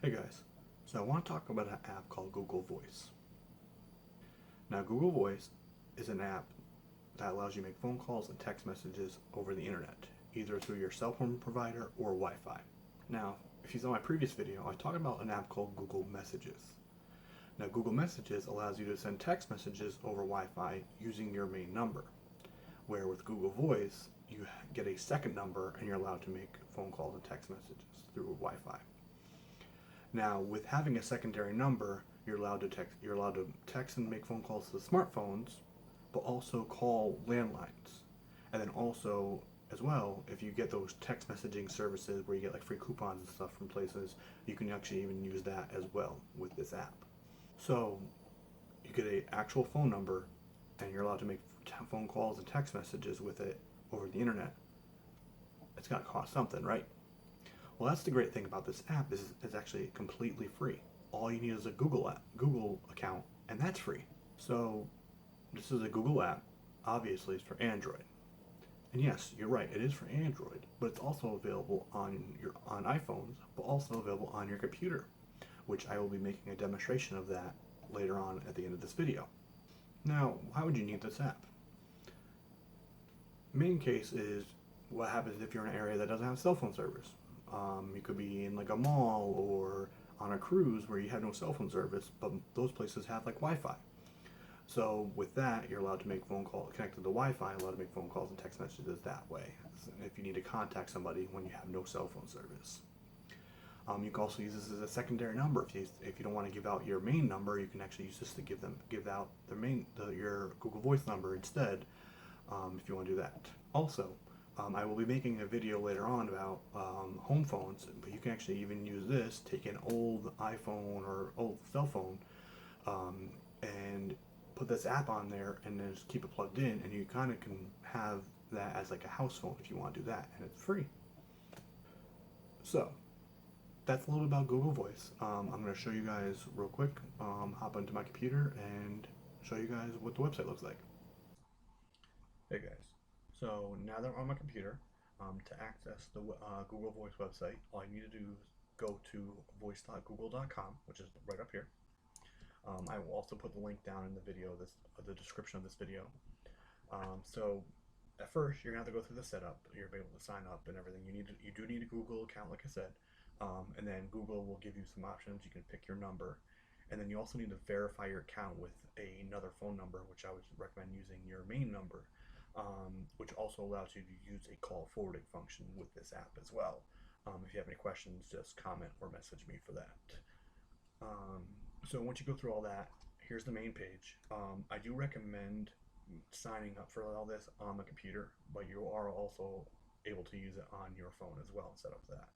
Hey guys, so I want to talk about an app called Google Voice. Now, Google Voice is an app that allows you to make phone calls and text messages over the internet, either through your cell phone provider or Wi Fi. Now, if you saw my previous video, I talked about an app called Google Messages. Now, Google Messages allows you to send text messages over Wi Fi using your main number, where with Google Voice, you get a second number and you're allowed to make phone calls and text messages through Wi Fi. Now, with having a secondary number, you're allowed to text and make phone calls to the smartphones, but also call landlines. And then also, as well, if you get those text messaging services where you get like free coupons and stuff from places, you can actually even use that as well with this app. So, you get a actual phone number and you're allowed to make phone calls and text messages with it over the internet. It's got to cost something, right? Well, that's the great thing about this app is it's actually completely free. All you need is a Google account, and that's free. So this is a Google app. Obviously, it's for Android. And yes, you're right, it is for Android, but it's also available on iPhones, but also available on your computer, which I will be making a demonstration of that later on at the end of this video. Now, why would you need this app? Main case is what happens if you're in an area that doesn't have cell phone service. You could be in like a mall or on a cruise where you have no cell phone service, but those places have like Wi-Fi. So with that, you're allowed to make phone calls connected to Wi-Fi, allowed to make phone calls and text messages that way. If you need to contact somebody when you have no cell phone service, you can also use this as a secondary number. If you don't want to give out your main number, you can actually use this to give out your Google Voice number instead. If you want to do that. Also, I will be making a video later on about home phones, but you can actually even use this, take an old iPhone or old cell phone, and put this app on there and then just keep it plugged in, and you kind of can have that as like a house phone if you want to do that, and it's free. So, that's a little bit about Google Voice. I'm going to show you guys real quick, hop onto my computer and show you guys what the website looks like. Hey guys, so now that I'm on my computer, to access the Google Voice website, all you need to do is go to voice.google.com, which is right up here. I will also put the link down in the video, the description of this video. So at first, you're gonna have to go through the setup. You're able to sign up and everything. You do need a Google account, like I said, and then Google will give you some options. You can pick your number, and then you also need to verify your account with another phone number, which I would recommend using your main number, which also allows you to use a call forwarding function with this app as well. If you have any questions, just comment or message me for that. So once you go through all that, here's the main page. I do recommend signing up for all this on the computer, but you are also able to use it on your phone as well instead of that.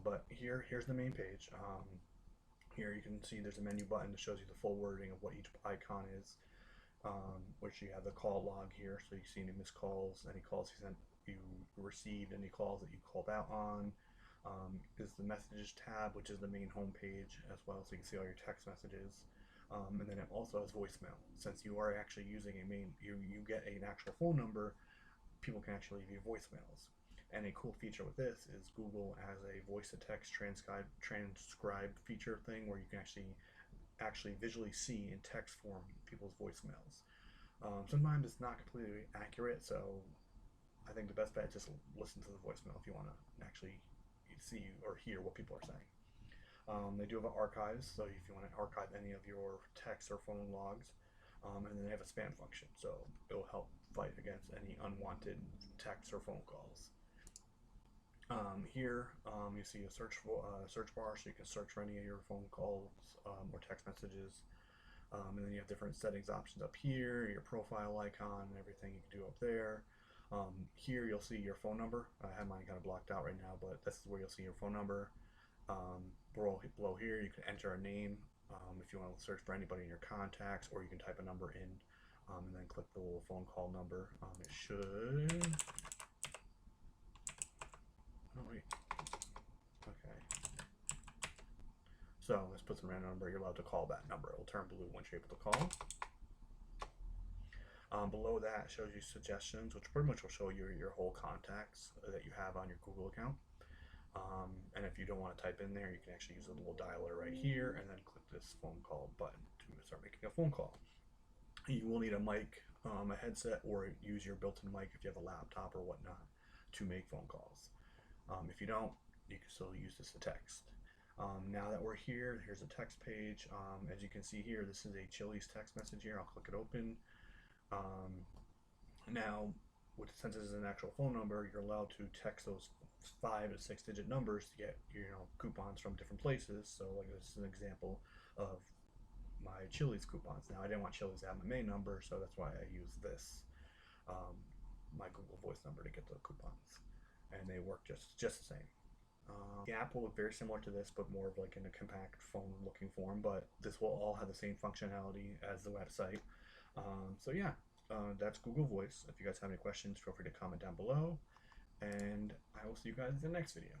But here's the main page. Here you can see there's a menu button that shows you the full wording of what each icon is, which you have the call log here, so you see any missed calls, any calls you received, any calls that you called out on. Is the messages tab, which is the main home page as well, so you can see all your text messages. And then it also has voicemail. Since you are actually using you get an actual phone number, people can actually leave you voicemails. And a cool feature with this is Google has a voice to text transcribe feature thing where you can actually visually see in text form people's voicemails. Sometimes it's not completely accurate, so I think the best bet is just listen to the voicemail if you want to actually see or hear what people are saying. They do have archives, so if you want to archive any of your text or phone logs, and then they have a spam function, so it will help fight against any unwanted texts or phone calls. Here you see a search bar, so you can search for any of your phone calls or text messages. And then you have different settings options up here, your profile icon, and everything you can do up there. Here you'll see your phone number. I have mine kind of blocked out right now, but this is where you'll see your phone number. Below here you can enter a name if you want to search for anybody in your contacts, or you can type a number in and then click the little phone call number. It should... Oh wait. Okay. So let's put some random number. You're allowed to call that number. It will turn blue once you're able to call. Below that shows you suggestions, which pretty much will show you your whole contacts that you have on your Google account. And if you don't want to type in there, you can actually use a little dialer right here and then click this phone call button to start making a phone call. You will need a mic, a headset, or use your built-in mic if you have a laptop or whatnot to make phone calls. If you don't, you can still use this to text. Now that we're here, here's a text page. As you can see here, this is a Chili's text message here. I'll click it open. Now, since this is an actual phone number, you're allowed to text those 5 to 6 digit numbers to get coupons from different places. So like this is an example of my Chili's coupons. Now I didn't want Chili's to have my main number, so that's why I used this, my Google Voice number to get the coupons, and they work just the same. The app will look very similar to this, but more of like in a compact phone looking form, but this will all have the same functionality as the website. So yeah, that's Google Voice. If you guys have any questions, feel free to comment down below, and I will see you guys in the next video.